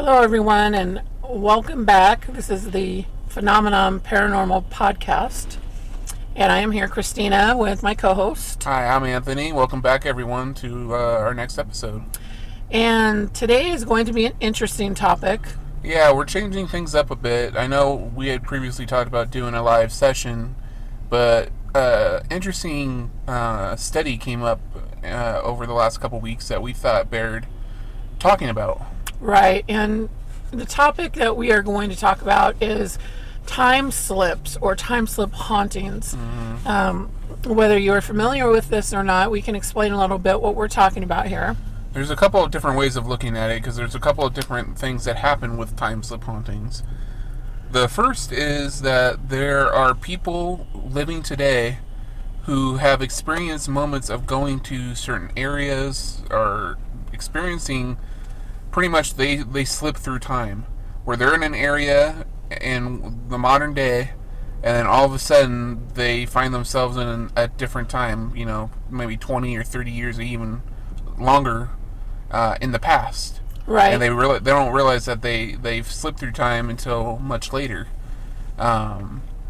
Hello, everyone, and welcome back. This is the Phenomenon Paranormal Podcast, and I am here, Christina, with my co-host. Hi, I'm Anthony. Welcome back, everyone, to our next episode. And today is going to be an interesting topic. Yeah, we're changing things up a bit. I know we had previously talked about doing a live session, but interesting study came up over the last couple weeks that we thought bared talking about. Right, and the topic that we are going to talk about is time slips or time slip hauntings. Whether you're familiar with this or not, we can explain a little bit what we're talking about here. There's a couple of different ways of looking at it, because there's a couple of different things that happen with time slip hauntings. The first is that there are people living today who have experienced moments of going to certain areas or experiencing pretty much they slip through time, where they're in an area in the modern day, and then all of a sudden they find themselves in a different time, maybe 20 or 30 years or even longer in the past. Right. And they don't realize that they've slipped through time until much later. But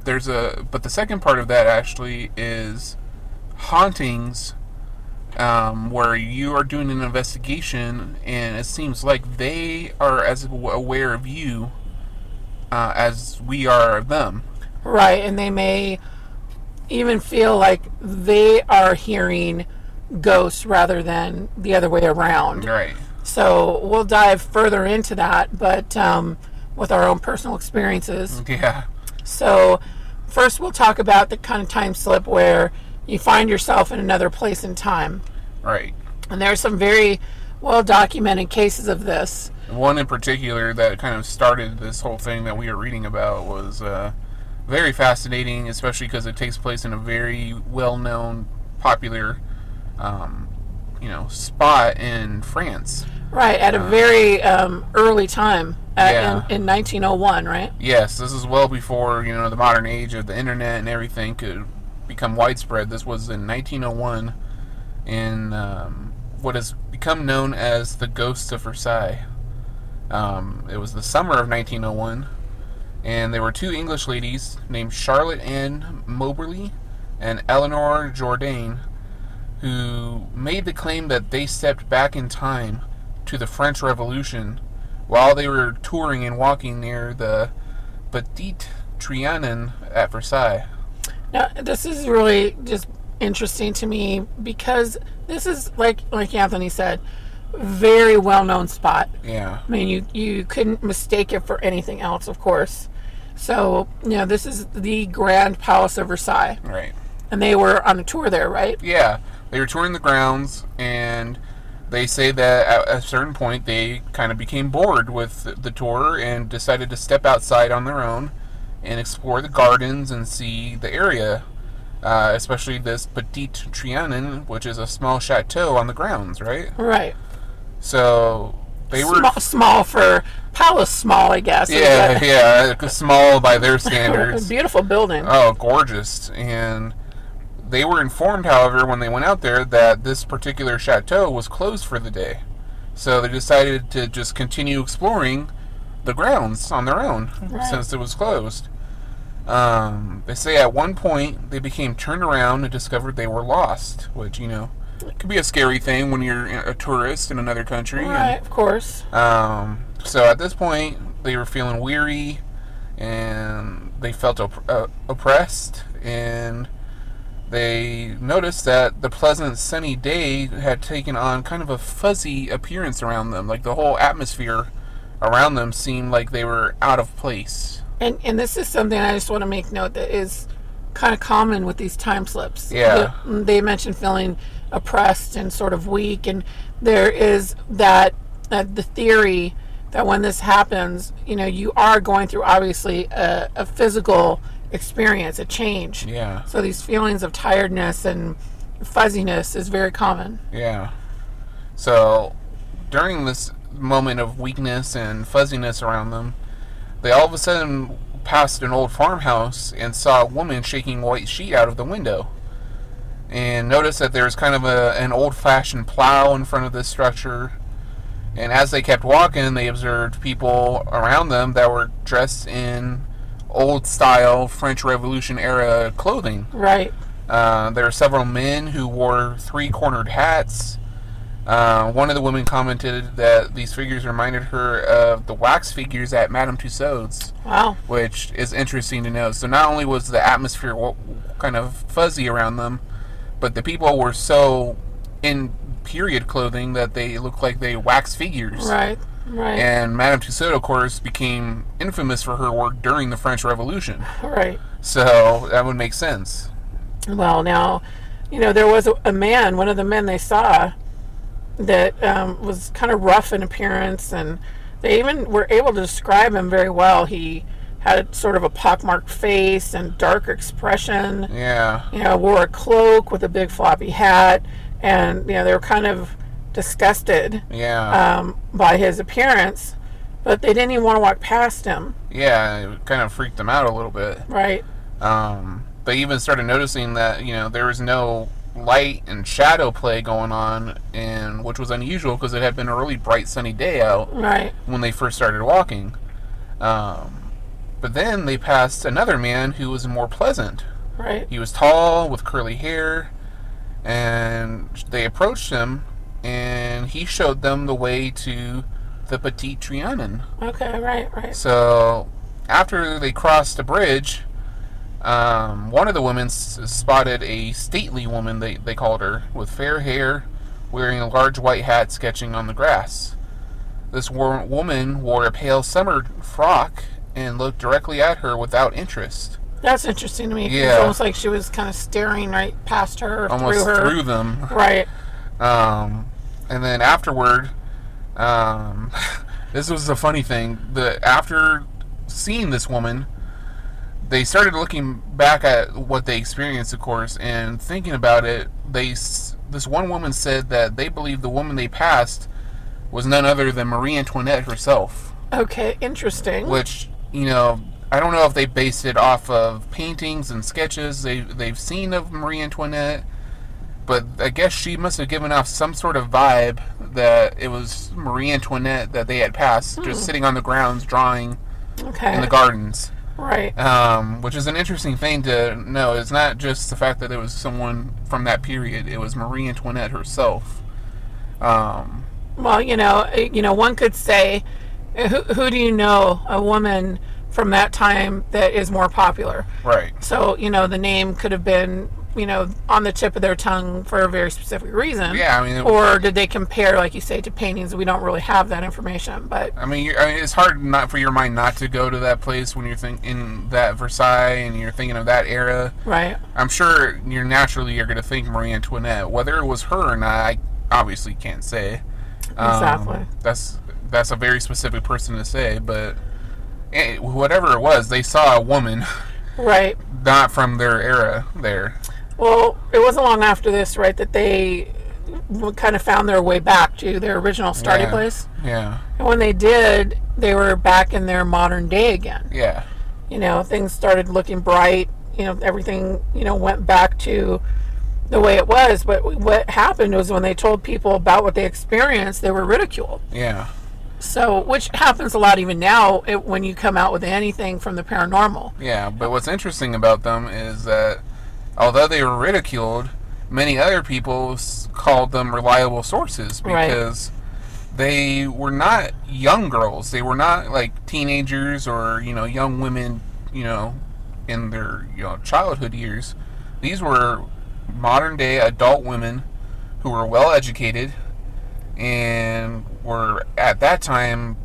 the second part of that actually is hauntings, where you are doing an investigation and it seems like they are as aware of you as we are of them. Right, and they may even feel like they are hearing ghosts rather than the other way around. Right. So we'll dive further into that, but with our own personal experiences. Yeah. So first we'll talk about the kind of time slip where you find yourself in another place in time. Right. And there are some very well-documented cases of this. One in particular that kind of started this whole thing that we were reading about was very fascinating, especially because it takes place in a very well-known, popular, spot in France. Right, at a very early time, in 1901, right? Yes, this is well before, the modern age of the internet and everything could become widespread. This was in 1901 in what has become known as the Ghosts of Versailles. It was the summer of 1901, and there were two English ladies named Charlotte Ann Moberly and Eleanor Jourdain who made the claim that they stepped back in time to the French Revolution while they were touring and walking near the Petit Trianon at Versailles. Now, this is really just interesting to me because this is, like Anthony said, very well-known spot. Yeah. I mean, you couldn't mistake it for anything else, of course. So, this is the Grand Palace of Versailles. Right. And they were on a tour there, right? Yeah. They were touring the grounds, and they say that at a certain point they kind of became bored with the tour and decided to step outside on their own and explore the gardens and see the area, especially this Petit Trianon, which is a small chateau on the grounds, right? Right. So they were small for palace, small, I guess. Yeah, small by their standards. Beautiful building. Oh, gorgeous! And they were informed, however, when they went out there, that this particular chateau was closed for the day. So they decided to just continue exploring the grounds on their own, right, since it was closed. They say at one point they became turned around and discovered they were lost, which, could be a scary thing when you're a tourist in another country. Right, of course. So at this point they were feeling weary and they felt oppressed, and they noticed that the pleasant sunny day had taken on kind of a fuzzy appearance around them. Like the whole atmosphere around them seemed like they were out of place. And this is something I just want to make note that is kind of common with these time slips. Yeah. They mentioned feeling oppressed and sort of weak, and there is that the theory that when this happens, you are going through obviously a physical experience, a change. Yeah. So these feelings of tiredness and fuzziness is very common. Yeah. So during this moment of weakness and fuzziness around them, they all of a sudden passed an old farmhouse and saw a woman shaking a white sheet out of the window. And noticed that there was kind of an old-fashioned plow in front of this structure. And as they kept walking, they observed people around them that were dressed in old-style French Revolution era clothing. Right. There are several men who wore three-cornered hats. One of the women commented that these figures reminded her of the wax figures at Madame Tussauds. Wow. Which is interesting to know. So not only was the atmosphere kind of fuzzy around them, but the people were so in period clothing that they looked like they wax figures. Right. Right. And Madame Tussauds, of course, became infamous for her work during the French Revolution. Right. So that would make sense. Well, now, there was a man, one of the men they saw, that was kind of rough in appearance, and they even were able to describe him very well. He had sort of a pockmarked face and darker expression. Yeah. Wore a cloak with a big floppy hat, and they were kind of disgusted. Yeah. By his appearance, but they didn't even want to walk past him. Yeah, it kind of freaked them out a little bit. Right. They even started noticing that there was no light and shadow play going on, and which was unusual because it had been a really bright sunny day out. Right. When they first started walking. But then they passed another man who was more pleasant. Right. He was tall with curly hair, and they approached him, and he showed them the way to the Petit Trianon. Okay, right. So after they crossed the bridge, one of the women spotted a stately woman, they called her, with fair hair, wearing a large white hat, sketching on the grass. This woman wore a pale summer frock and looked directly at her without interest. That's interesting to me. Yeah. It's almost like she was kind of staring right past her, almost through her. Through them. Right. And then afterward, this was a funny thing. After seeing this woman, they started looking back at what they experienced, of course, and thinking about it. This one woman said that they believed the woman they passed was none other than Marie Antoinette herself. Okay, interesting. Which, I don't know if they based it off of paintings and sketches they've seen of Marie Antoinette, but I guess she must have given off some sort of vibe that it was Marie Antoinette that they had passed, just sitting on the grounds drawing in the gardens. Right. Which is an interesting thing to know. It's not just the fact that it was someone from that period. It was Marie Antoinette herself. Well, one could say, who do you know, a woman from that time that is more popular? Right. So, the name could have been, on the tip of their tongue for a very specific reason. Yeah, I mean... Or did they compare, like you say, to paintings? We don't really have that information, but... I mean, it's hard not for your mind not to go to that place when you're in that Versailles and you're thinking of that era. Right. I'm sure you're going to think Marie Antoinette. Whether it was her or not, I obviously can't say. Exactly. That's a very specific person to say, but whatever it was, they saw a woman... Right. Not from their era there. Well, it wasn't long after this, right, that they kind of found their way back to their original starting place. Yeah. And when they did, they were back in their modern day again. Yeah. Things started looking bright. Everything, went back to the way it was. But what happened was when they told people about what they experienced, they were ridiculed. Yeah. So, which happens a lot even now when you come out with anything from the paranormal. Yeah, but what's interesting about them is that although they were ridiculed, many other people called them reliable sources because they were not young girls. They were not like teenagers or, young women, in their, childhood years. These were modern day adult women who were well educated and were at that time,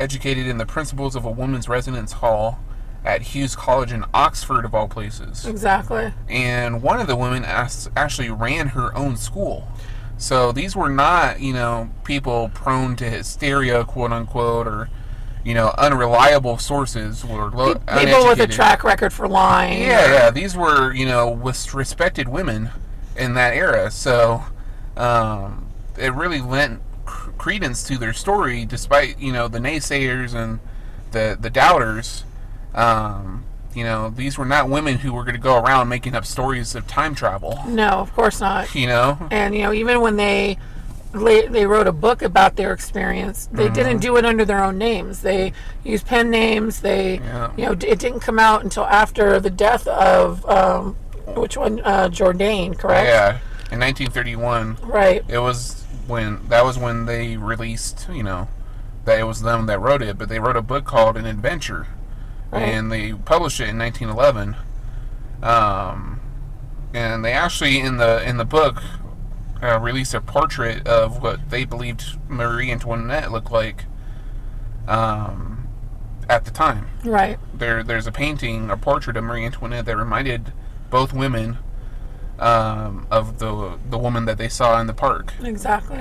educated in the principles of a women's residence hall at Hughes College in Oxford, of all places. Exactly. And one of the women actually ran her own school. So these were not, people prone to hysteria, quote unquote, or, unreliable sources or people with a track record for lying. Yeah. These were, respected women in that era. So it really lent credence to their story, despite the naysayers and the doubters. These were not women who were going to go around making up stories of time travel. No, of course not. And even when they they wrote a book about their experience. They didn't do it under their own names. They used pen names. It didn't come out until after the death of which one? Jourdain, correct? Yeah, in 1931. Right. That was when they released, that it was them that wrote it, but they wrote a book called An Adventure, Right. and they published it in 1911. And they actually in the book released a portrait of what they believed Marie Antoinette looked like at the time. Right. There's a painting, a portrait of Marie Antoinette that reminded both women of the woman that they saw in the park. Exactly.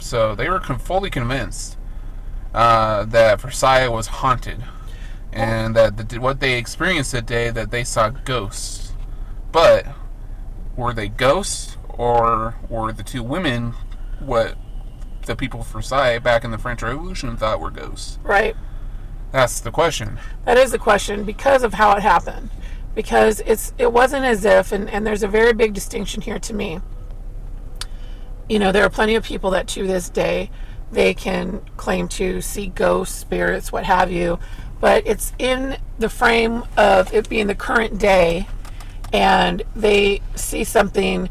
So they were fully convinced that Versailles was haunted, and that what they experienced that day, that they saw ghosts. But were they ghosts, or were the two women what the people of Versailles back in the French Revolution thought were ghosts? Right. That's the question. That is the question, because of how it happened. Because it wasn't as if, and there's a very big distinction here to me. There are plenty of people that to this day, they can claim to see ghosts, spirits, what have you, but it's in the frame of it being the current day, and they see something,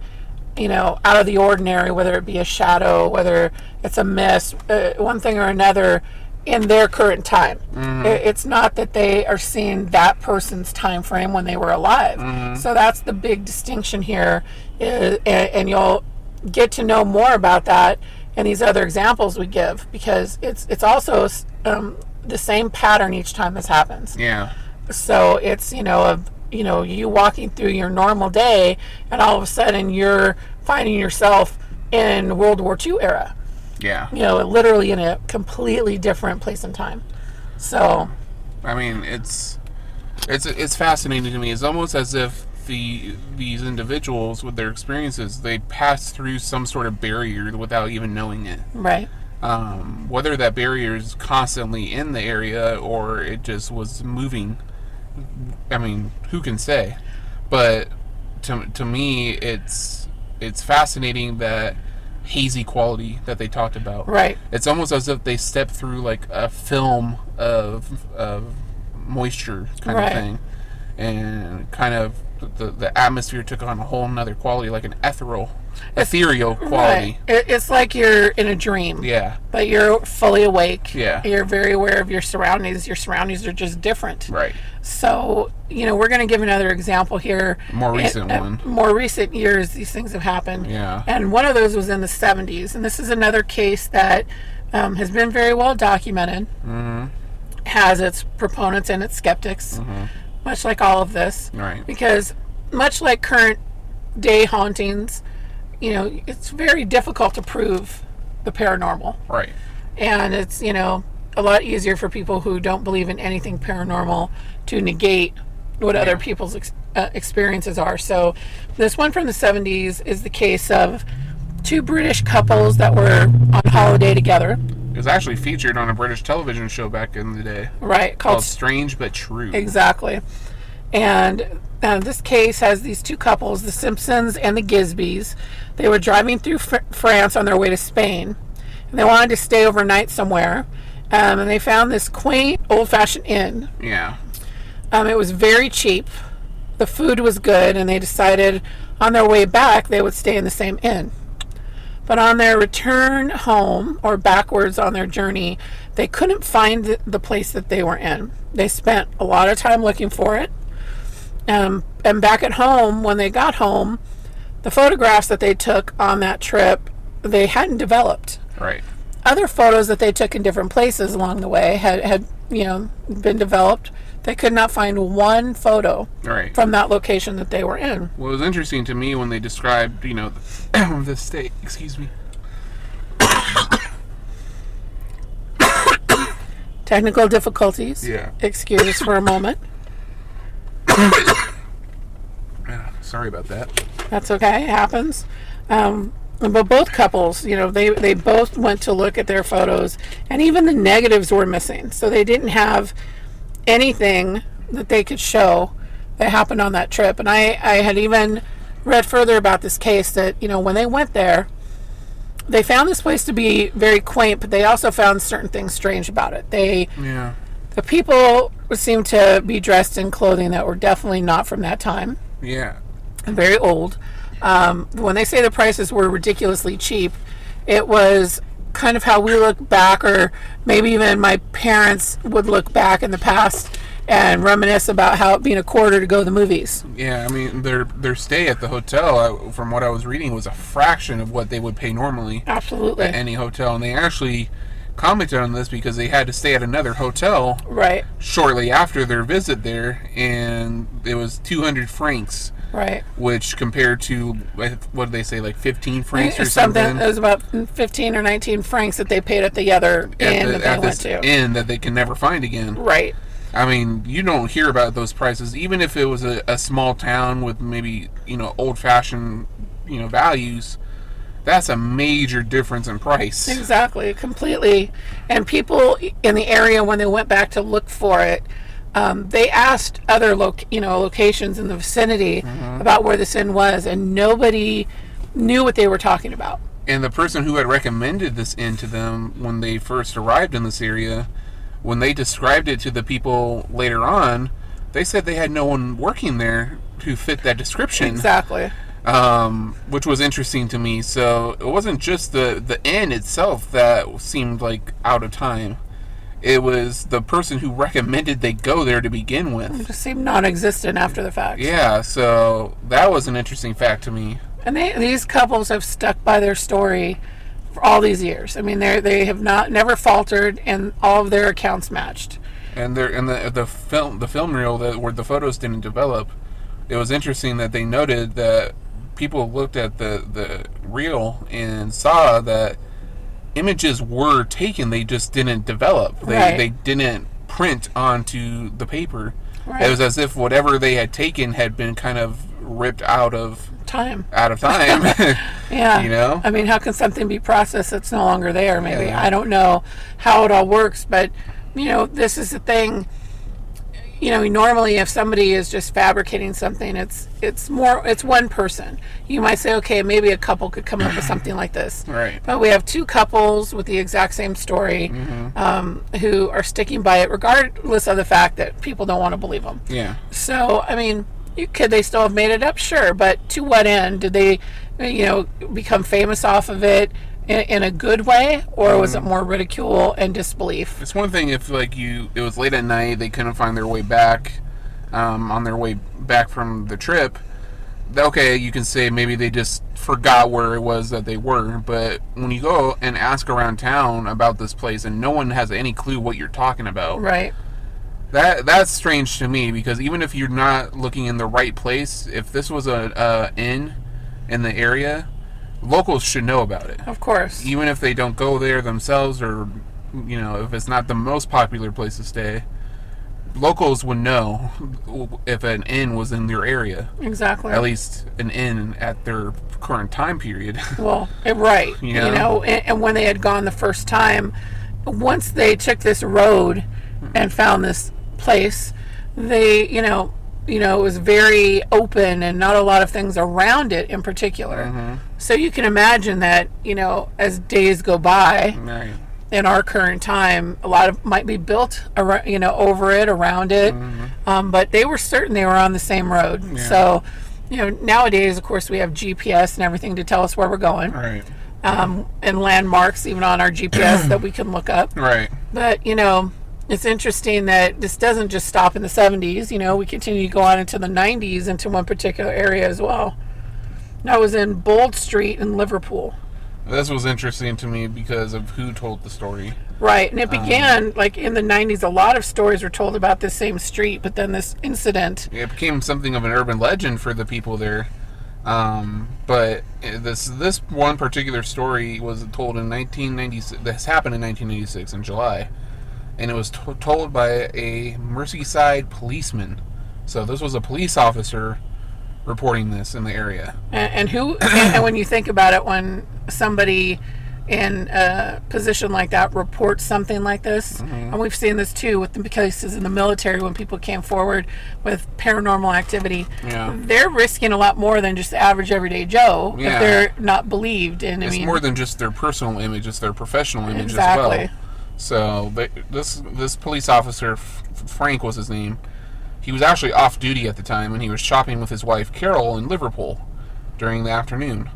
out of the ordinary, whether it be a shadow, whether it's a mist, one thing or another, in their current time. It's not that they are seeing that person's time frame when they were alive. So that's the big distinction here, and you'll get to know more about that in these other examples we give, because it's also the same pattern each time this happens. Yeah. So it's you walking through your normal day, and all of a sudden you're finding yourself in World War II era. Yeah. Literally in a completely different place and time. So, I mean, it's fascinating to me. It's almost as if these individuals with their experiences, they pass through some sort of barrier without even knowing it. right. Whether that barrier is constantly in the area or it just was moving, I mean, who can say? But to me, it's fascinating that hazy quality that they talked about. Right. It's almost as if they stepped through like a film of moisture kind Right. of thing, and kind of the atmosphere took on a whole nother quality, like an ethereal quality. Right. It's like you're in a dream. Yeah. But you're fully awake. Yeah. You're very aware of your surroundings. Your surroundings are just different. Right. So, we're going to give another example here. More recent one. More recent years, these things have happened. Yeah. And one of those was in the 70s. And this is another case that has been very well documented. Has its proponents and its skeptics, much like all of this. Right. Because much like current day hauntings, it's very difficult to prove the paranormal. Right. And it's, a lot easier for people who don't believe in anything paranormal to negate what other people's experiences are. So this one from the 70s is the case of two British couples that were on holiday together. It was actually featured on a British television show back in the day. Right. Called Strange But True. Exactly. And this case has these two couples, the Simpsons and the Gisbys. They were driving through France on their way to Spain. And they wanted to stay overnight somewhere. And they found this quaint, old-fashioned inn. Yeah. It was very cheap. The food was good. And they decided on their way back they would stay in the same inn. But on their return home, or backwards on their journey, they couldn't find the place that they were in. They spent a lot of time looking for it. And back at home, when they got home, the photographs that they took on that trip, they hadn't developed. Right. Other photos that they took in different places along the way had been developed. They could not find one photo Right. from that location that they were in. Well, it was interesting to me when they described, the state. Excuse me. Technical difficulties. Yeah. Excuse us for a moment. Sorry about that. That's okay. It happens. But both couples, they both went to look at their photos, and even the negatives were missing. So they didn't have anything that they could show that happened on that trip. And I had even read further about this case that, when they went there, they found this place to be very quaint, but they also found certain things strange about it. Yeah. The people seemed to be dressed in clothing that were definitely not from that time. Yeah. Very old. When they say the prices were ridiculously cheap, it was kind of how we look back, or maybe even my parents would look back in the past and reminisce about how it being a quarter to go to the movies. Yeah, I mean, their stay at the hotel, from what I was reading, was a fraction of what they would pay normally. Absolutely. At any hotel. And they actually commented on this because they had to stay at another hotel Right. shortly after their visit there, and it was 200 francs. Right. Which compared to, what did they say, like 15 francs or something? It was about 15 or 19 francs that they paid at the other inn that they went to. Inn that they can never find again. Right. I mean, you don't hear about those prices, even if it was a small town with maybe, old-fashioned, values. That's a major difference in price. Exactly, completely. And people in the area, when they went back to look for it, they asked other locations in the vicinity about where this inn was, and nobody knew what they were talking about. And the person who had recommended this inn to them when they first arrived in this area, when they described it to the people later on, they said they had no one working there to fit that description. Exactly. Which was interesting to me. So it wasn't just the inn itself that seemed like out of time. It was the person who recommended they go there to begin with. It just seemed non-existent after the fact. Yeah, so that was an interesting fact to me. And these couples have stuck by their story for all these years. I mean, they have never faltered, and all of their accounts matched. And the film reel where the photos didn't develop, it was interesting that they noted that people looked at the reel and saw that images were taken, they just didn't develop. They didn't print onto the paper. Right. It was as if whatever they had taken had been kind of ripped out of time. Yeah. I mean, how can something be processed that's no longer there? Maybe. Yeah. I don't know how it all works, but this is the thing. Normally if somebody is just fabricating something, it's one person. You might say, okay, maybe a couple could come up with something like this. Right. But we have two couples with the exact same story, who are sticking by it regardless of the fact that people don't want to believe them. Yeah. So, I mean, could they still have made it up? Sure. But to what end? Did they, become famous off of it in a good way, or was it more ridicule and disbelief? It's one thing if it was late at night, they couldn't find their way back, on their way back from the trip. Okay, you can say maybe they just forgot where it was that they were. But when you go and ask around town about this place and no one has any clue what you're talking about, right? That's strange to me, because even if you're not looking in the right place, if this was a inn in the area, locals should know about it. Of course. Even if they don't go there themselves, or if it's not the most popular place to stay, locals would know if an inn was in their area. Exactly. At least an inn at their current time period. Well, right. And when they had gone the first time, once they took this road and found this place, they, it was very open and not a lot of things around it in particular. So you can imagine that, as days go by, right, in our current time, a lot of might be built around, over it, around it. But they were certain they were on the same road. Yeah. So, nowadays, of course, we have GPS and everything to tell us where we're going. Right. And landmarks even on our GPS that we can look up. Right. But, it's interesting that this doesn't just stop in the 70s. We continue to go on into the 90s into one particular area as well. That was in Bold Street in Liverpool. This was interesting to me because of who told the story. Right, and it began, in the 90s, a lot of stories were told about this same street, but then this incident... It became something of an urban legend for the people there. But this one particular story was told in 1996. This happened in 1996 in July. And it was told by a Merseyside policeman. So this was a police officer reporting this in the area. And when you think about it, when somebody in a position like that report something like this. Mm-hmm. And we've seen this too with the cases in the military when people came forward with paranormal activity. Yeah. They're risking a lot more than just the average everyday Joe Yeah. if they're not believed. And It's I mean, more than just their personal image; it's their professional image exactly. as well. So this police officer, Frank was his name. He was actually off duty at the time, and he was shopping with his wife Carol in Liverpool during the afternoon.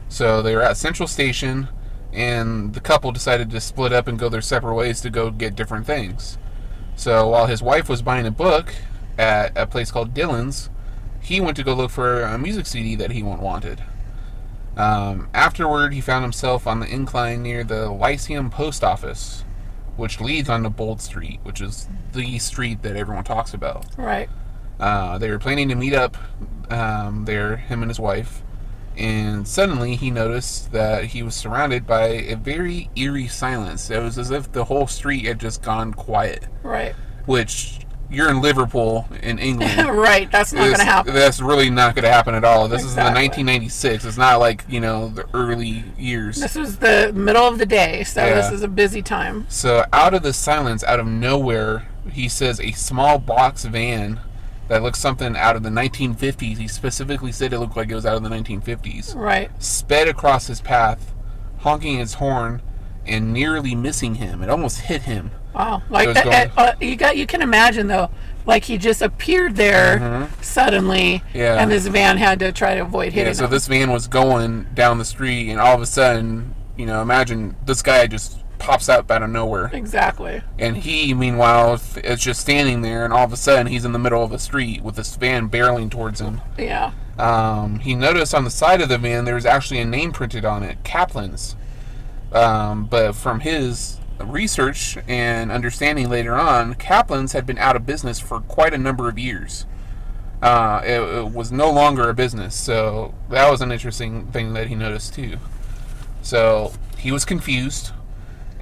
So they were at Central Station, and the couple decided to split up and go their separate ways to go get different things. So while his wife was buying a book at a place called Dylan's, he went to go look for a music CD that he wanted. Afterward, he found himself on the incline near the Lyceum Post Office, which leads onto Bold Street, which is the street that everyone talks about. Right. They were planning to meet up there, him and his wife, and suddenly he noticed that he was surrounded by a very eerie silence. It was as if the whole street had just gone quiet. Right. Which, you're in Liverpool, in England. Right, that's not going to happen. That's really not going to happen at all. This Exactly. is the 1996. It's not like, the early years. This was the middle of the day, so Yeah. this is a busy time. So out of the silence, out of nowhere, he says a small box van that looks something out of the 1950s. He specifically said it looked like it was out of the 1950s. Right. Sped across his path, honking its horn, and nearly missing him. It almost hit him. Wow. Like It was you can imagine though, like he just appeared there suddenly, Yeah. and this van had to try to avoid hitting Yeah, so him. this van was going down the street, and all of a sudden, imagine this guy just pops up out of nowhere. Exactly. And he, meanwhile, is just standing there, and all of a sudden, he's in the middle of a street with this van barreling towards him. Yeah. He noticed on the side of the van there was actually a name printed on it, Kaplan's. But from his research and understanding later on, Kaplan's had been out of business for quite a number of years. It was no longer a business, so that was an interesting thing that he noticed too. So he was confused,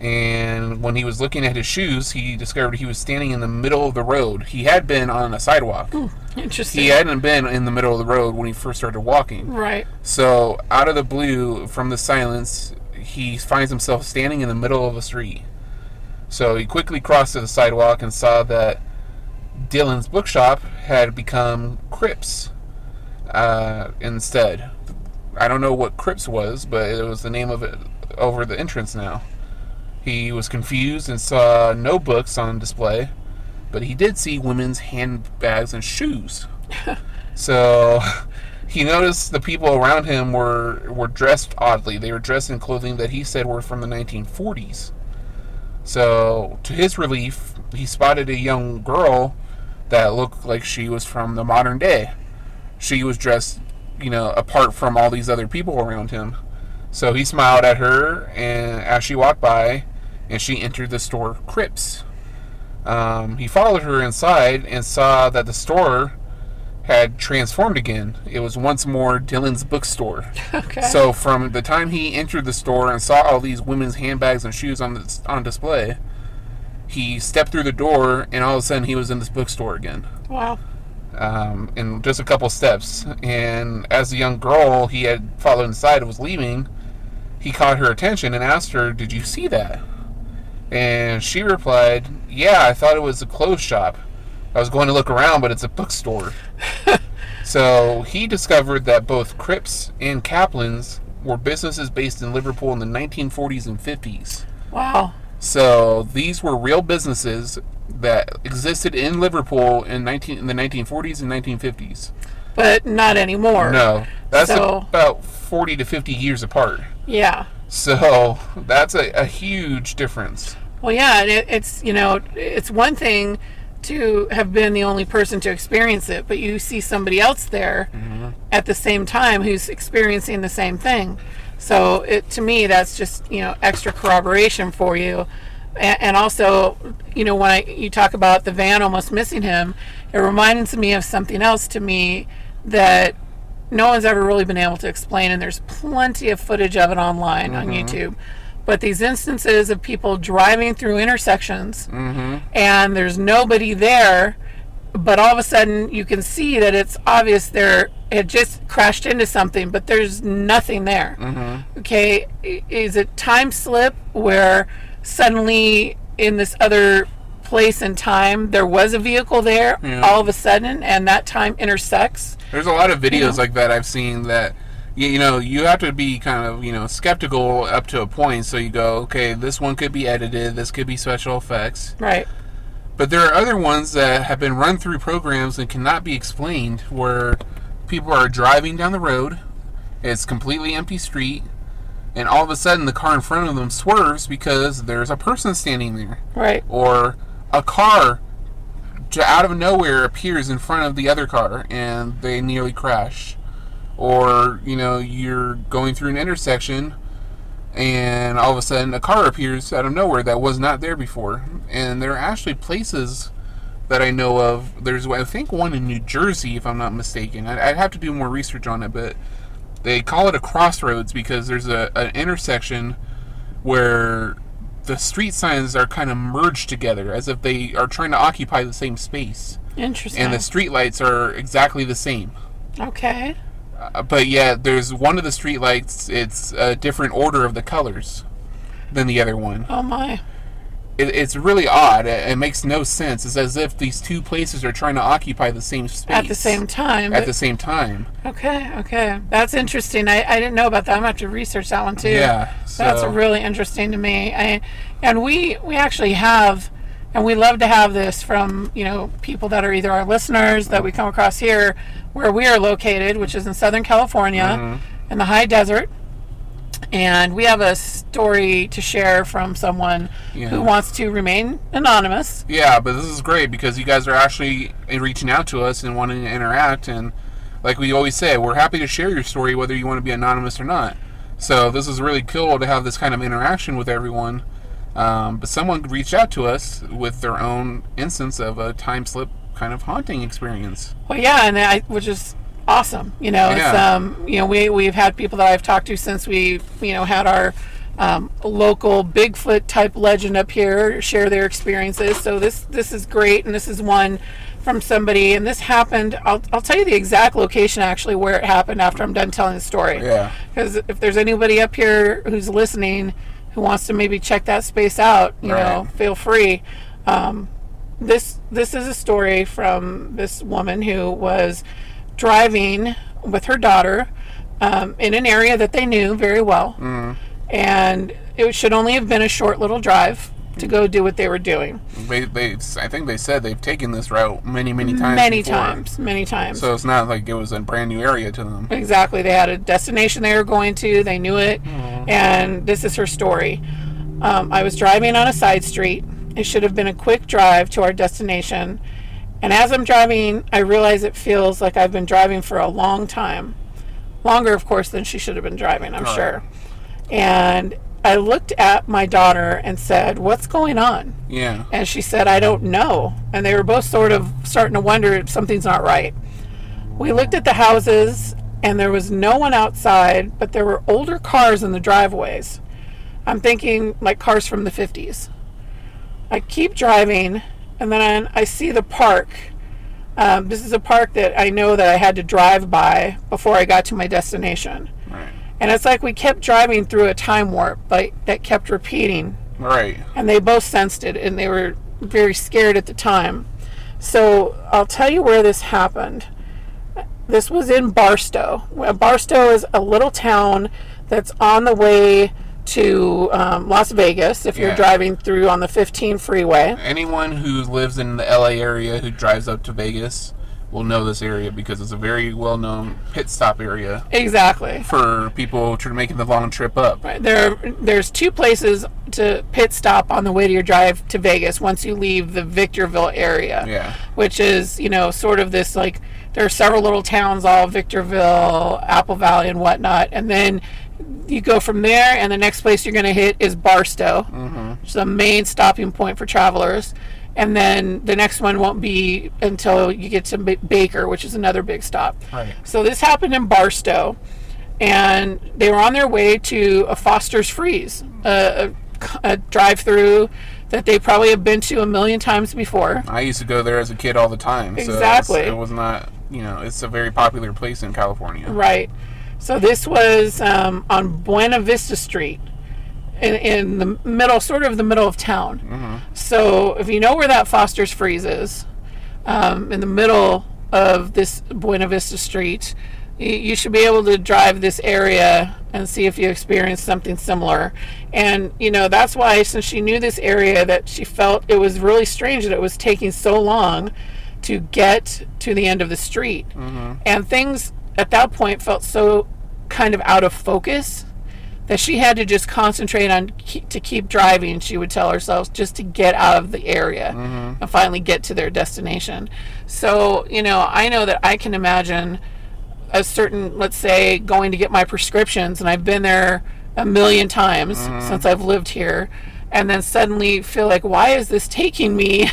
and when he was looking at his shoes, he discovered he was standing in the middle of the road. He had been on a sidewalk. Interesting. He hadn't been in the middle of the road when he first started walking. Right. So out of the blue, from the silence, he finds himself standing in the middle of a street. So he quickly crossed to the sidewalk and saw that Dylan's bookshop had become Crips instead. I don't know what Crips was, but it was the name of it over the entrance now. He was confused and saw no books on display, but he did see women's handbags and shoes. So he noticed the people around him were dressed oddly. They were dressed in clothing that he said were from the 1940s. So, to his relief, he spotted a young girl that looked like she was from the modern day. She was dressed, apart from all these other people around him. So he smiled at her and as she walked by, and she entered the store Crips. He followed her inside and saw that the store had transformed again. It was once more Dylan's bookstore. Okay. So from the time he entered the store and saw all these women's handbags and shoes on display, he stepped through the door, and all of a sudden he was in this bookstore again. Wow. In just a couple steps. And as the young girl he had followed inside was leaving, he caught her attention and asked her, "Did you see that?" And she replied, "Yeah, I thought it was a clothes shop. I was going to look around, but it's a bookstore." So he discovered that both Crips and Kaplan's were businesses based in Liverpool in the 1940s and 50s. Wow. So these were real businesses that existed in Liverpool in the 1940s and 1950s. But not anymore. No, that's So- about 40 to 50 years apart. Yeah. So that's a huge difference. Well, yeah, and it's one thing to have been the only person to experience it, but you see somebody else there at the same time who's experiencing the same thing. So to me, that's just, extra corroboration for you. And also, when you talk about the van almost missing him, it reminds me of something else to me that no one's ever really been able to explain, and there's plenty of footage of it online on YouTube. But these instances of people driving through intersections and there's nobody there, but all of a sudden you can see that it's obvious they're had just crashed into something, but there's nothing there. Mm-hmm. Okay, is it time slip where suddenly in this other place and time there was a vehicle there all of a sudden, and that time intersects? There's a lot of videos like that I've seen that, you know, you have to be kind of, you know, skeptical up to a point. So you go, okay, this one could be edited, this could be special effects. Right. But there are other ones that have been run through programs and cannot be explained, where people are driving down the road, it's completely empty street, and all of a sudden the car in front of them swerves because there's a person standing there. Right. Or a car out of nowhere appears in front of the other car and they nearly crash. Or, you know, you're going through an intersection and all of a sudden a car appears out of nowhere that was not there before. And there are actually places that I know of. There's, I think, one in New Jersey, if I'm not mistaken. I'd have to do more research on it, but they call it a crossroads because there's an intersection where the street signs are kind of merged together as if they are trying to occupy the same space. Interesting. And the street lights are exactly the same. Okay. But yeah, there's one of the street lights, it's a different order of the colors than the other one. Oh my. It's really odd. It makes no sense. It's as if these two places are trying to occupy the same space. At the same time. At the same time. Okay. That's interesting. I didn't know about that. I'm going to have to research that one too. Yeah. So. That's really interesting to me. And we actually have, and we love to have this from, you know, people that are either our listeners that we come across here where we are located, which is in Southern California, in the high desert. And we have a story to share from someone who wants to remain anonymous. Yeah, but this is great because you guys are actually reaching out to us and wanting to interact. And like we always say, we're happy to share your story whether you want to be anonymous or not. So this is really cool to have this kind of interaction with everyone. But someone reached out to us with their own instance of a time slip kind of haunting experience. Well, yeah, and which is awesome. You know, it's, you know, we've had people that I've talked to since we, you know, had our local Bigfoot type legend up here share their experiences. So this is great, and this is one from somebody, and this happened. I'll tell you the exact location actually where it happened after I'm done telling the story. Yeah. Because if there's anybody up here who's listening who wants to maybe check that space out, you know, feel free. This is a story from this woman who was driving with her daughter in an area that they knew very well, and it should only have been a short little drive to go do what they were doing. I think they said they've taken this route many times. Many times. So it's not like it was a brand new area to them. Exactly. They had a destination they were going to. They knew it, and this is her story. I was driving on a side street. It should have been a quick drive to our destination. And as I'm driving, I realize it feels like I've been driving for a long time. Longer, of course, than she should have been driving, I'm sure. And I looked at my daughter and said, "What's going on?" Yeah. And she said, "I don't know." And they were both sort of starting to wonder if something's not right. We looked at the houses, and there was no one outside, but there were older cars in the driveways. I'm thinking like cars from the 50s. I keep driving, and then I see the park. This is a park that I know that I had to drive by before I got to my destination. Right. And it's like we kept driving through a time warp, like that kept repeating. Right. And they both sensed it, and they were very scared at the time. So I'll tell you where this happened. This was in Barstow. Barstow is a little town that's on the way to Las Vegas if you're driving through on the 15 freeway. Anyone who lives in the LA area who drives up to Vegas will know this area because it's a very well-known pit stop area. Exactly. For people making the long trip up. Right. There's two places to pit stop on the way to your drive to Vegas once you leave the Victorville area. Yeah. Which is, you know, sort of this, like, there are several little towns, all Victorville, Apple Valley, and whatnot, and then you go from there, and the next place you're going to hit is Barstow, which is the main stopping point for travelers. And then the next one won't be until you get to Baker, which is another big stop. Right. So this happened in Barstow, and they were on their way to a Foster's Freeze, a drive-through that they probably have been to a million times before. I used to go there as a kid all the time. Exactly. So it was not it's a very popular place in California. Right. So this was on Buena Vista Street, in the middle, sort of the middle of town. Mm-hmm. So if you know where that Foster's Freeze is, in the middle of this Buena Vista Street, you should be able to drive this area and see if you experience something similar. And that's why, since she knew this area, that she felt it was really strange that it was taking so long to get to the end of the street. Mm-hmm. And things at that point felt so kind of out of focus that she had to just concentrate on to keep driving, she would tell herself, just to get out of the area. Mm-hmm. And finally get to their destination. So I know that I can imagine a certain, let's say, going to get my prescriptions, and I've been there a million times Mm-hmm. since I've lived here, and then suddenly feel like, why is this taking me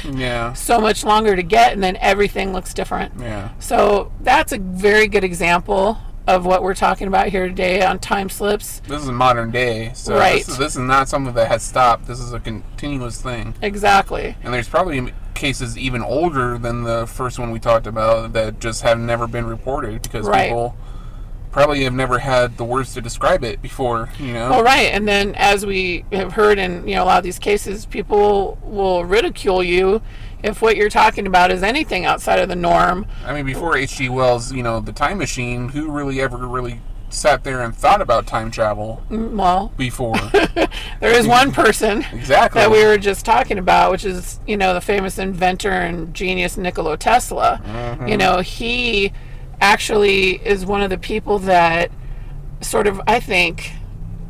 so much longer to get? And then everything looks different. Yeah. So that's a very good example of what we're talking about here today on time slips. This is modern day, so Right. this is not something that has stopped. This is a continuous thing. Exactly. And there's probably cases even older than the first one we talked about that just have never been reported because Right. people probably have never had the words to describe it before, Well, right. And then, as we have heard in a lot of these cases, people will ridicule you if what you're talking about is anything outside of the norm. I mean, before H.G. Wells, the time machine, who really ever really sat there and thought about time travel Well, before? there is one person Exactly. that we were just talking about, which is, the famous inventor and genius Nikola Tesla. Mm-hmm. He actually is one of the people that sort of, I think,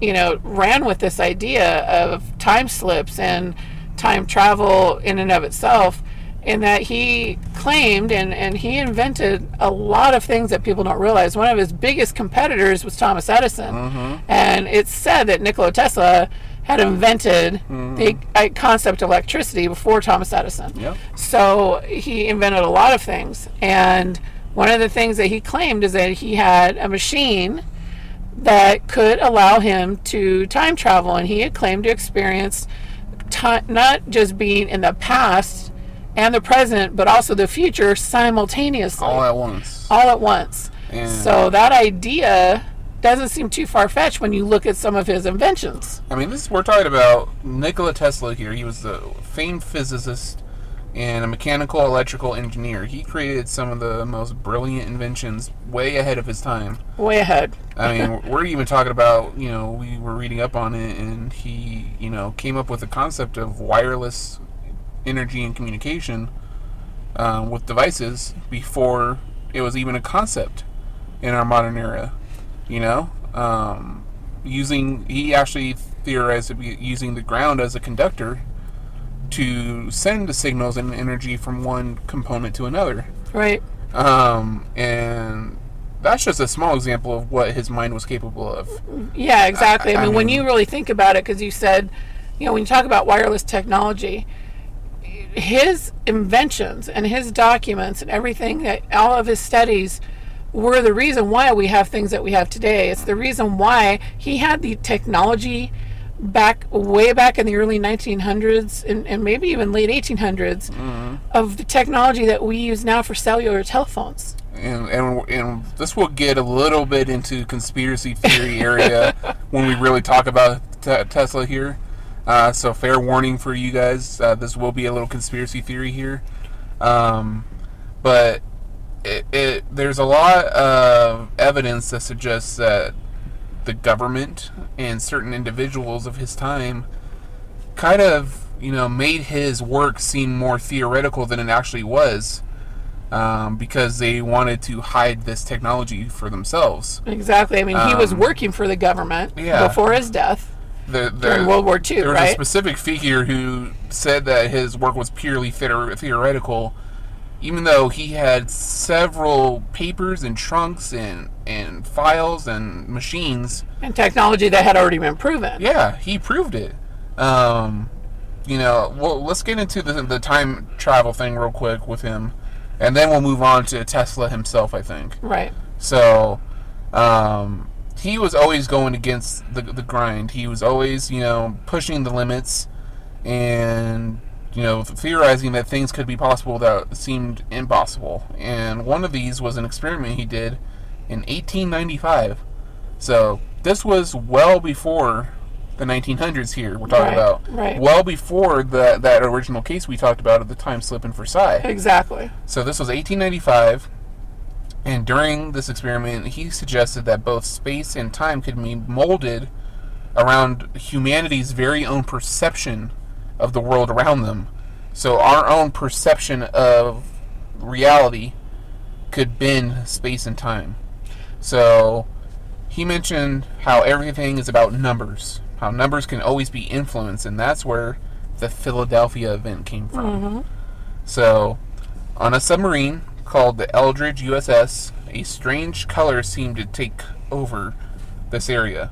ran with this idea of time slips and time travel in and of itself, in that he claimed and he invented a lot of things that people don't realize. One of his biggest competitors was Thomas Edison. Mm-hmm. And it's said that Nikola Tesla had invented the concept of electricity before Thomas Edison. Yep. So he invented a lot of things. And one of the things that he claimed is that he had a machine that could allow him to time travel. And he had claimed to experience time, not just being in the past and the present, but also the future simultaneously. All at once. All at once. And So that idea doesn't seem too far-fetched when you look at some of his inventions. I mean, we're talking about Nikola Tesla here. He was the famed physicist and a mechanical electrical engineer. He created some of the most brilliant inventions way ahead of his time. Way ahead. I mean, we're even talking about, we were reading up on it, and he, came up with the concept of wireless energy and communication with devices before it was even a concept in our modern era. He actually theorized using the ground as a conductor to send the signals and energy from one component to another. Right. And that's just a small example of what his mind was capable of. Yeah, exactly. I mean, when mean- you really think about it, because you said, when you talk about wireless technology, his inventions and his documents and everything, that all of his studies were the reason why we have things that we have today. It's the reason why he had the technology way back in the early 1900s and maybe even late 1800s of the technology that we use now for cellular telephones. And this will get a little bit into conspiracy theory area when we really talk about Tesla here. So fair warning for you guys, this will be a little conspiracy theory here. But there's a lot of evidence that suggests that the government and certain individuals of his time kind of, made his work seem more theoretical than it actually was, because they wanted to hide this technology for themselves. Exactly. I mean, he was working for the government before his death during World War II, there was right? a specific figure who said that his work was purely theoretical, even though he had several papers and trunks and files and machines. And technology that had already been proven. Yeah, he proved it. Well, let's get into the time travel thing real quick with him, and then we'll move on to Tesla himself, I think. Right. So, he was always going against the grind. He was always, pushing the limits and, theorizing that things could be possible that seemed impossible. And one of these was an experiment he did in 1895. So this was well before the 1900s here we're talking about. Right. Well before that original case we talked about at the time slip in Versailles. Exactly. So this was 1895, and during this experiment he suggested that both space and time could be molded around humanity's very own perception of the world around them. So our own perception of reality could bend space and time. So he mentioned how everything is about numbers, how numbers can always be influenced, and that's where the Philadelphia event came from. Mm-hmm. So, on a submarine called the Eldridge USS, a strange color seemed to take over this area,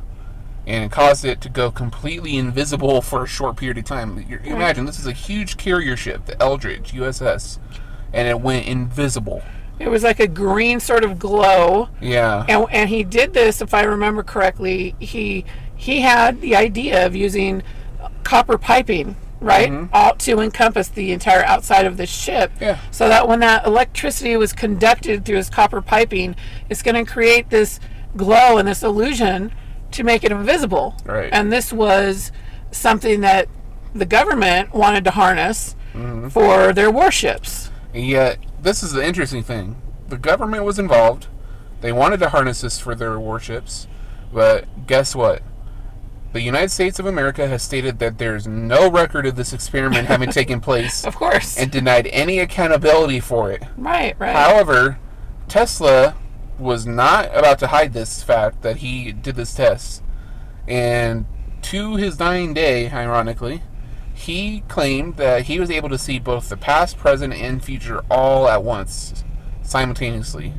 and it caused it to go completely invisible for a short period of time. You imagine, this is a huge carrier ship, the Eldridge USS, and it went invisible. It was like a green sort of glow. Yeah. And he did this, if I remember correctly, he had the idea of using copper piping, right? Mm-hmm. Out to encompass the entire outside of the ship. Yeah. So that when that electricity was conducted through his copper piping, it's going to create this glow and this illusion to make it invisible. Right. And this was something that the government wanted to harness for their warships. And yet, this is the interesting thing. The government was involved. They wanted to harness this for their warships. But guess what? The United States of America has stated that there's no record of this experiment having taken place. Of course. And denied any accountability for it. Right. However, Tesla was not about to hide this fact that he did this test. And to his dying day, ironically, he claimed that he was able to see both the past, present, and future all at once, simultaneously.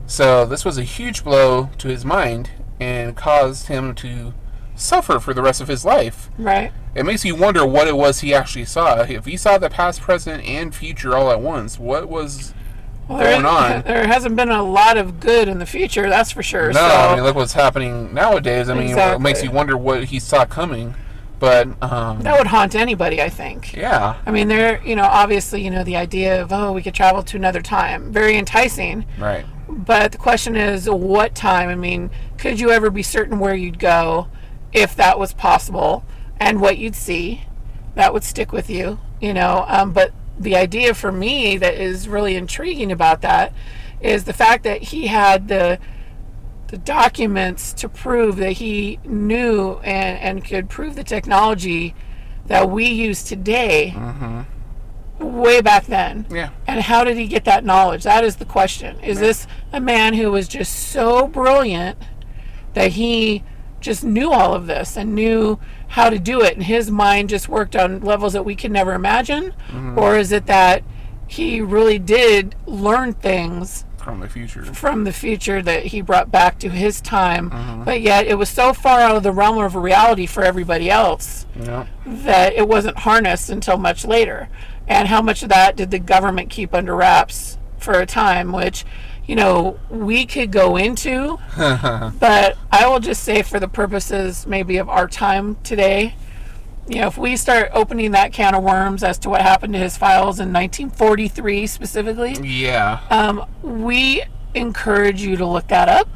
So this was a huge blow to his mind and caused him to suffer for the rest of his life. Right. It makes you wonder what it was he actually saw. If he saw the past, present, and future all at once, what was going on? There hasn't been a lot of good in the future, that's for sure. No, So, I mean, look what's happening nowadays. I mean, Exactly. It makes you wonder what he saw coming. But that would haunt anybody, I think. yeah, I mean, obviously, the idea of, we could travel to another time. Very enticing. right. But the question is, what time? I mean, could you ever be certain where you'd go if that was possible and what you'd see? That would stick with you, But the idea for me that is really intriguing about that is the fact that he had the documents to prove that he knew and could prove the technology that we use today way back then. Yeah. And how did he get that knowledge? That is the question. Is this a man who was just so brilliant that he just knew all of this and knew how to do it, and his mind just worked on levels that we can never imagine? Or is it that he really did learn things From the future that he brought back to his time, but yet it was so far out of the realm of reality for everybody else that it wasn't harnessed until much later? And how much of that did the government keep under wraps for a time, which we could go into, but I will just say, for the purposes maybe of our time today, if we start opening that can of worms as to what happened to his files in 1943 specifically, we encourage you to look that up,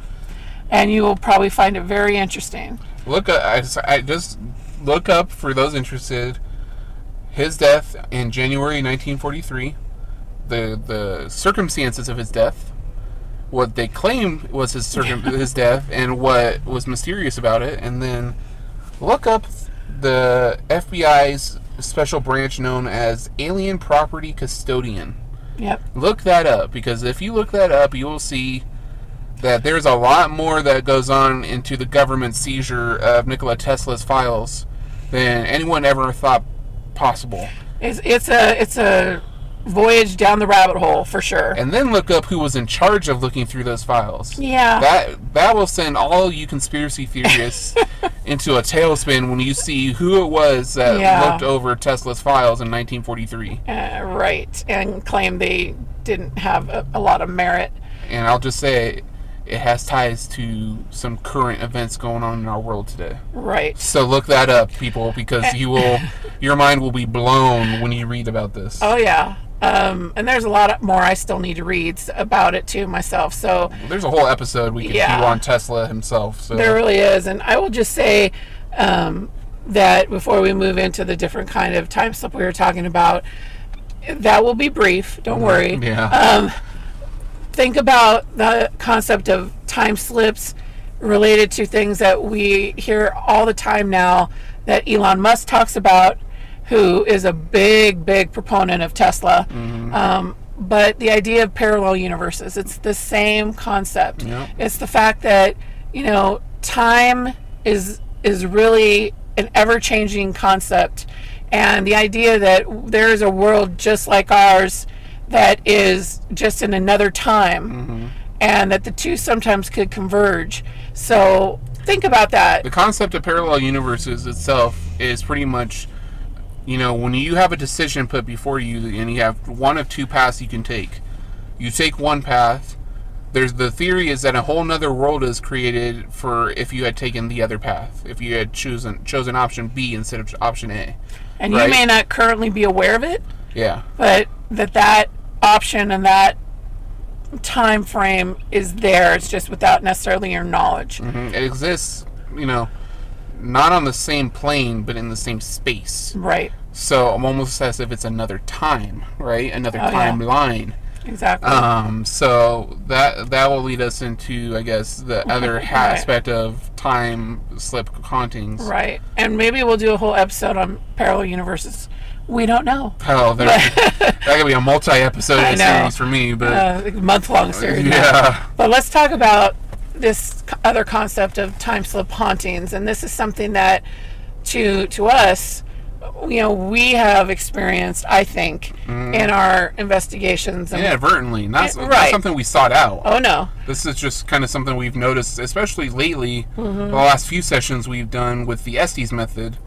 and you will probably find it very interesting. I just look up, for those interested, his death in January 1943, the circumstances of his death, what they claimed was his death, and what was mysterious about it, and then look up the FBI's special branch known as Alien Property Custodian. Yep. Look that up, because if you look that up, you will see that there's a lot more that goes on into the government seizure of Nikola Tesla's files than anyone ever thought possible. It's a voyage down the rabbit hole for sure. And then look up who was in charge of looking through those files. Yeah. That will send all you conspiracy theorists into a tailspin when you see who it was that looked over Tesla's files in 1943. Right. And claim they didn't have a lot of merit. And I'll just say, it has ties to some current events going on in our world today. Right. So look that up, people, because your mind will be blown when you read about this. Oh, yeah. And there's a lot more I still need to read about it too myself. So there's a whole episode we could do on Tesla himself. So there really is. And I will just say that before we move into the different kind of time slip we were talking about, that will be brief. Don't worry. Yeah. Think about the concept of time slips related to things that we hear all the time now that Elon Musk talks about, who is a big proponent of Tesla. But the idea of parallel universes, it's the same concept. Yep. It's the fact that, time is really an ever-changing concept. And the idea that there is a world just like ours that is just in another time, and that the two sometimes could converge. So think about that. The concept of parallel universes itself is pretty much, when you have a decision put before you and you have one of two paths you can take. You take one path. The theory is that a whole nother world is created for if you had taken the other path, if you had chosen option B instead of option A. And you may not currently be aware of it. Yeah. But that option and that time frame is there. It's just without necessarily your knowledge. It exists, not on the same plane, but in the same space. Right. So I'm almost as if it's another time, right? Another timeline. Exactly. So that will lead us into, I guess, the other aspect of time slip hauntings. Right. And maybe we'll do a whole episode on parallel universes. We don't know. Oh, that could be a multi-episode series for me, but month-long series. Yeah. But let's talk about this other concept of time slip hauntings, and this is something that, to us, we have experienced, I think, in our investigations. And inadvertently, not something we sought out. Oh, no. This is just kind of something we've noticed, especially lately. The last few sessions we've done with the Estes method,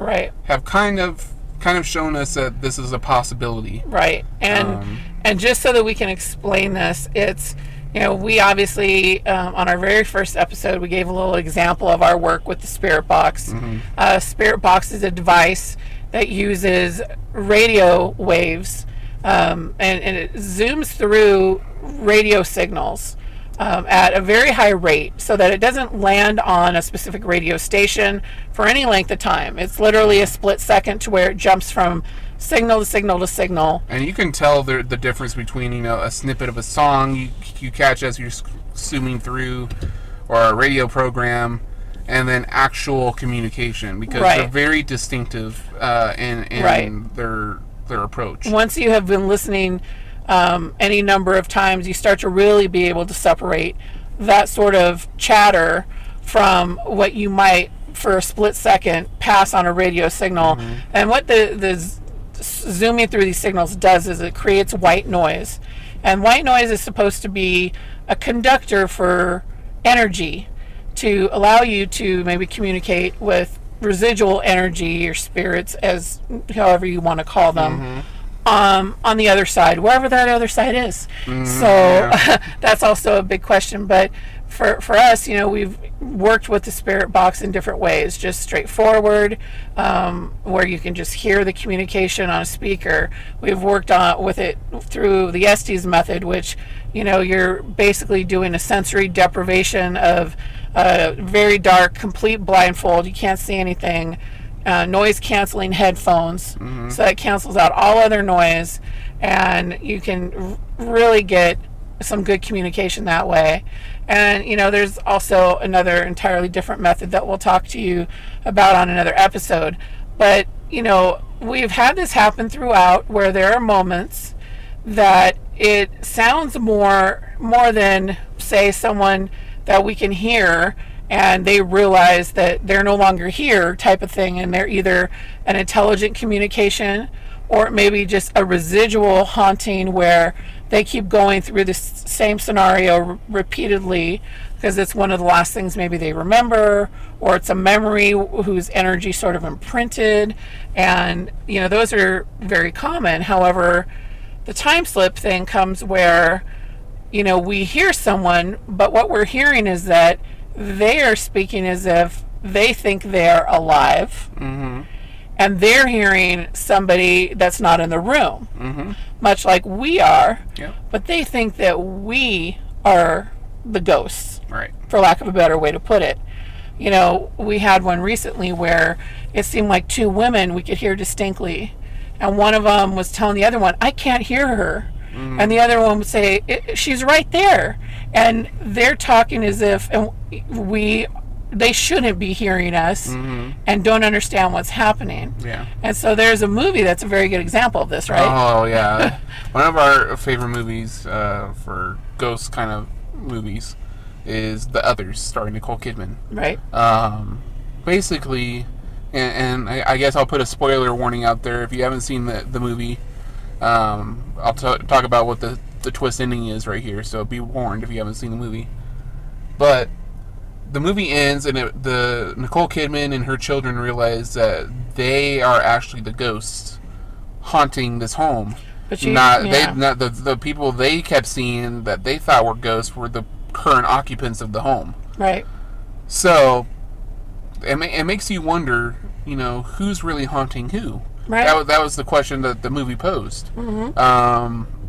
have kind of shown us that this is a possibility. Right. And just so that we can explain this, it's, we obviously, on our very first episode, we gave a little example of our work with the Spirit Box. Spirit Box is a device that uses radio waves, and it zooms through radio signals at a very high rate so that it doesn't land on a specific radio station for any length of time. It's literally a split second to where it jumps from signal to signal to signal. And you can tell the difference between, a snippet of a song you catch as you're zooming through, or a radio program, and then actual communication, because they're very distinctive in their approach. Once you have been listening any number of times, you start to really be able to separate that sort of chatter from what you might, for a split second, pass on a radio signal. And what the zooming through these signals does is it creates white noise. And white noise is supposed to be a conductor for energy, to allow you to maybe communicate with residual energy or spirits, as however you want to call them, on the other side, wherever that other side is. So that's also a big question. But for us, we've worked with the Spirit Box in different ways, just straightforward, where you can just hear the communication on a speaker. We've worked with it through the Estes method, which, you're basically doing a sensory deprivation of very dark, complete blindfold. You can't see anything. Noise canceling headphones, so that cancels out all other noise, and you can really get some good communication that way. And there's also another entirely different method that we'll talk to you about on another episode. But we've had this happen throughout, where there are moments that it sounds more than, say, someone that we can hear and they realize that they're no longer here, type of thing, and they're either an intelligent communication or maybe just a residual haunting where they keep going through the same scenario repeatedly because it's one of the last things maybe they remember, or it's a memory whose energy sort of imprinted. And those are very common. However, the time slip thing comes where we hear someone, but what we're hearing is that they are speaking as if they think they're alive, and they're hearing somebody that's not in the room, much like we are, but they think that we are the ghosts, Right. for lack of a better way to put it. We had one recently where it seemed like two women we could hear distinctly, and one of them was telling the other one, I can't hear her. And the other one would say, she's right there. And they're talking as if they shouldn't be hearing us, and don't understand what's happening. Yeah. And so there's a movie that's a very good example of this, right? Oh, yeah. One of our favorite movies for ghost kind of movies is The Others, starring Nicole Kidman. Right. Basically, and I guess I'll put a spoiler warning out there if you haven't seen the movie. I'll talk about what the twist ending is right here, so be warned if you haven't seen the movie. But the movie ends, and the Nicole Kidman and her children realize that they are actually the ghosts haunting this home. But the people they kept seeing that they thought were ghosts were the current occupants of the home. Right. So it makes you wonder, who's really haunting who. Right. That was the question that the movie posed. And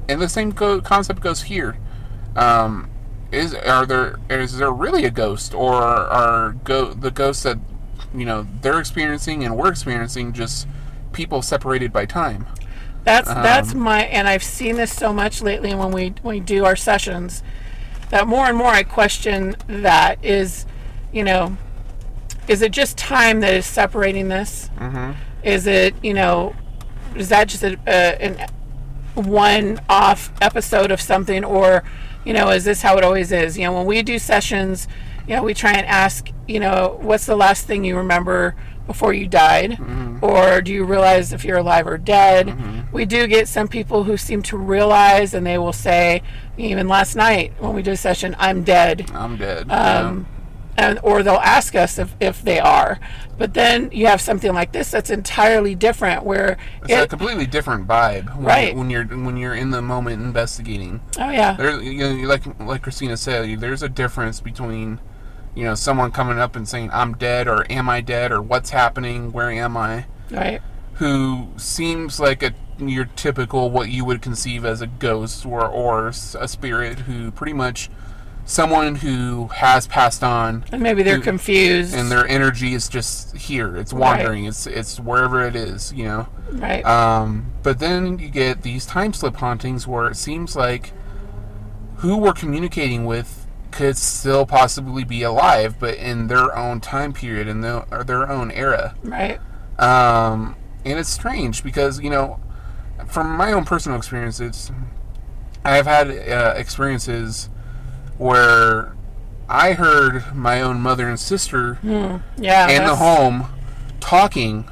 the same concept goes here. Is there really a ghost, or are the ghosts that they're experiencing and we're experiencing just people separated by time? That's my, and I've seen this so much lately when we do our sessions, that more and more I question that is it just time that is separating this? Is it, is that just an one-off episode of something, or, is this how it always is? When we do sessions, we try and ask, what's the last thing you remember before you died? Or do you realize if you're alive or dead? We do get some people who seem to realize, and they will say, even last night when we did a session, I'm dead. I'm dead. Or they'll ask us if they are. But then you have something like this that's entirely different, where it's a completely different vibe, right? When you're in the moment investigating. Oh yeah. Like Christina said, there's a difference between someone coming up and saying I'm dead, or am I dead, or what's happening, where am I? Right. Who seems like your typical what you would conceive as a ghost or a spirit, who pretty much someone who has passed on, and maybe they're confused, and their energy is just here. It's wandering. Right. It's wherever it is, Right. But then you get these time slip hauntings where it seems like who we're communicating with could still possibly be alive, but in their own time period, in their own era. Right. And it's strange because from my own personal experiences, I've had experiences where I heard my own mother and sister in the home talking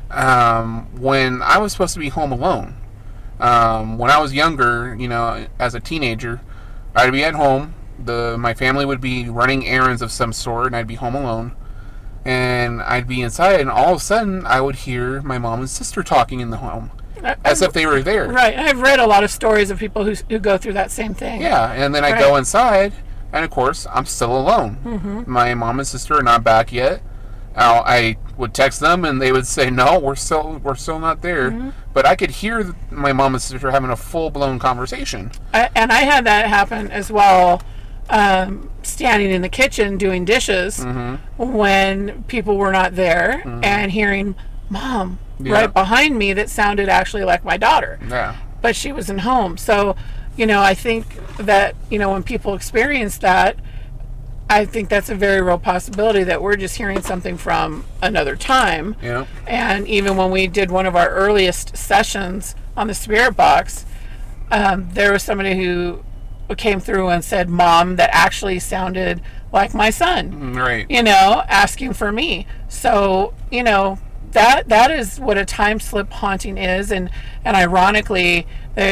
when I was supposed to be home alone. When I was younger, as a teenager, I'd be at home. My family would be running errands of some sort, and I'd be home alone. And I'd be inside, and all of a sudden, I would hear my mom and sister talking in the home. As if they were there. Right. I've read a lot of stories of people who go through that same thing. Yeah, and then I go inside, and of course, I'm still alone. My mom and sister are not back yet. I would text them, and they would say, "No, we're still not there." But I could hear my mom and sister having a full-blown conversation. And I had that happen as well, standing in the kitchen doing dishes when people were not there, and hearing Mom right behind me that sounded actually like my daughter. Yeah. But she wasn't home. So, I think that, when people experience that, I think that's a very real possibility that we're just hearing something from another time. Yeah. And even when we did one of our earliest sessions on the Spirit Box, there was somebody who came through and said Mom that actually sounded like my son. Right. Asking for me. So, that is what a time slip haunting is, and ironically,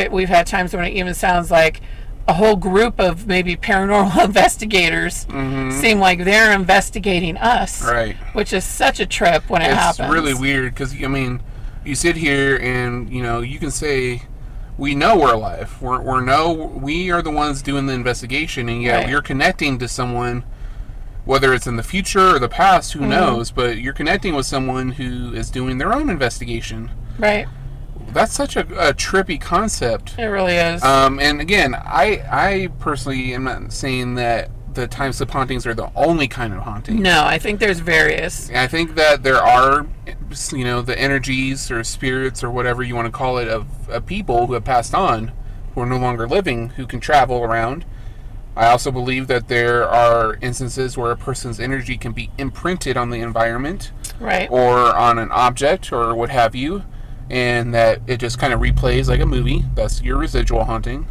we've had times when it even sounds like a whole group of maybe paranormal investigators seem like they're investigating us, right? Which is such a trip when it happens. It's really weird because you sit here and you can say we know we're alive. We are the ones doing the investigation, and yet Right. you're connecting to someone, whether it's in the future or the past, who knows, but you're connecting with someone who is doing their own investigation. Right. That's such a trippy concept. It really is. And again, I personally am not saying that the time slip hauntings are the only kind of haunting. No, I think there's various. I think that there are, the energies or spirits or whatever you want to call it of people who have passed on, who are no longer living, who can travel around. I also believe that there are instances where a person's energy can be imprinted on the environment, Right. or on an object or what have you, and that it just kind of replays like a movie. That's your residual haunting.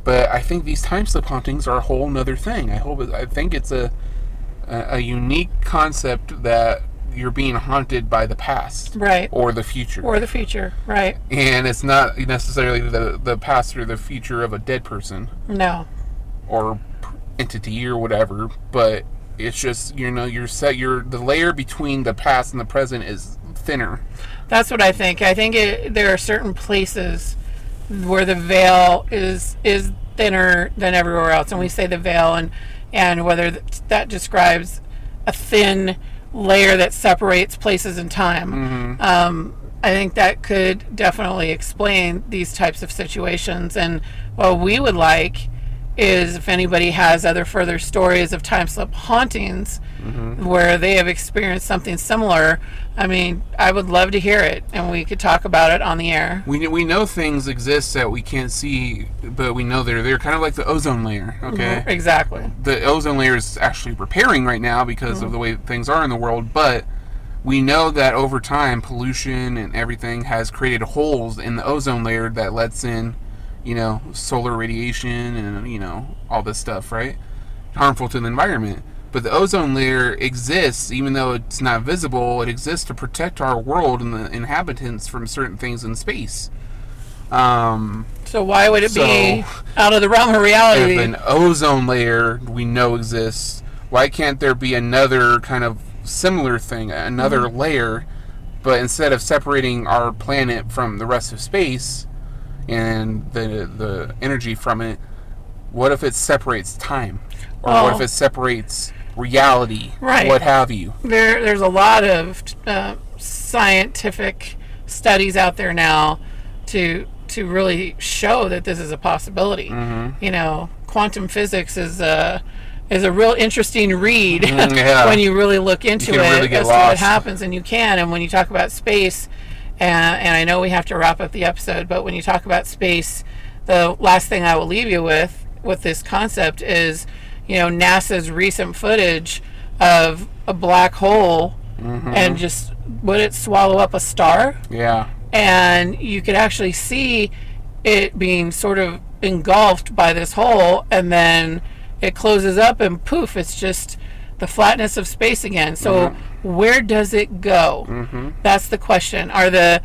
But I think these time slip hauntings are a whole nother thing. I think it's a unique concept that you're being haunted by the past, Right. or the future, Or the future. Right. and it's not necessarily the past or the future of a dead person No. or entity or whatever. But it's just the layer between the past and the present is thinner. That's what I think. I think there are certain places where the veil is thinner than everywhere else, and we say the veil, and whether that describes a thin layer that separates places and time. I think that could definitely explain these types of situations. And what we would like is if anybody has other further stories of time slip hauntings where they have experienced something similar, I mean, I would love to hear it, and we could talk about it on the air. We know things exist that we can't see, but we know they're kind of like the ozone layer, okay? Exactly. The ozone layer is actually repairing right now because of the way things are in the world, but we know that over time, pollution and everything has created holes in the ozone layer that lets in, solar radiation and, all this stuff, right? Harmful to the environment. But the ozone layer exists, even though it's not visible, it exists to protect our world and the inhabitants from certain things in space. So why would it be out of the realm of reality? If an ozone layer we know exists, why can't there be another kind of similar thing, another layer, but instead of separating our planet from the rest of space and the energy from it, what if it separates time? Or what if it separates reality? Right. What have you? There's a lot of scientific studies out there now to really show that this is a possibility. Quantum physics is a real interesting read when you really look into it really get as to lost. what happens, and you can. And when you talk about space, and I know we have to wrap up the episode, but when you talk about space, the last thing I will leave you with this concept is, NASA's recent footage of a black hole, and just would it swallow up a star? Yeah. And you could actually see it being sort of engulfed by this hole, and then it closes up and poof, it's just the flatness of space again. So where does it go? That's the question. Are the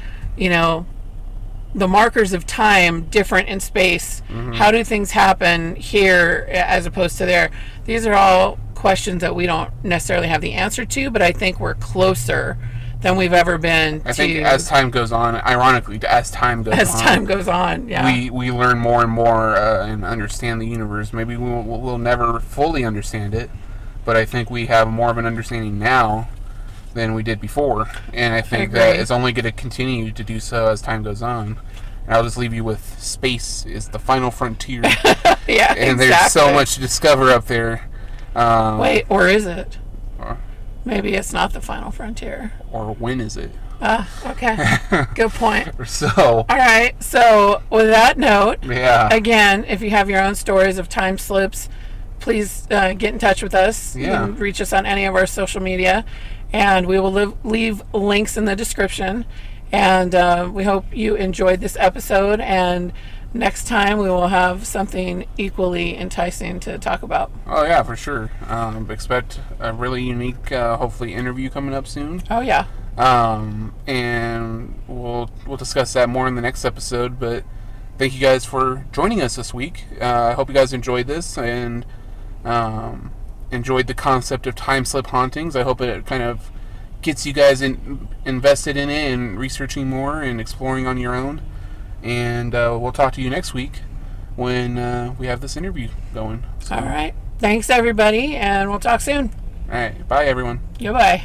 markers of time different in space? How do things happen here as opposed to there? These are all questions that we don't necessarily have the answer to, but I think we're closer than we've ever been. I think as time goes on, ironically, as time goes on, yeah, we learn more and more and understand the universe. Maybe we'll never fully understand it, but I think we have more of an understanding now than we did before, and I think that it's only going to continue to do so as time goes on. And I'll just leave you with space is the final frontier. Yeah, and there's so much to discover up there. Wait, or is it? Maybe it's not the final frontier. Or when is it? Okay. Good point. So. All right. So with that note, again, if you have your own stories of time slips, please get in touch with us. Yeah. You can reach us on any of our social media, and we will leave links in the description. And we hope you enjoyed this episode. And next time we will have something equally enticing to talk about. Oh yeah, for sure. Expect a really unique, hopefully, interview coming up soon. Oh yeah. And we'll discuss that more in the next episode. But thank you guys for joining us this week. I hope you guys enjoyed this and enjoyed the concept of time slip hauntings. I hope it kind of gets you guys invested in it and researching more and exploring on your own. And we'll talk to you next week when we have this interview going. So, all right. Thanks, everybody, and we'll talk soon. all right. Bye, everyone. Goodbye.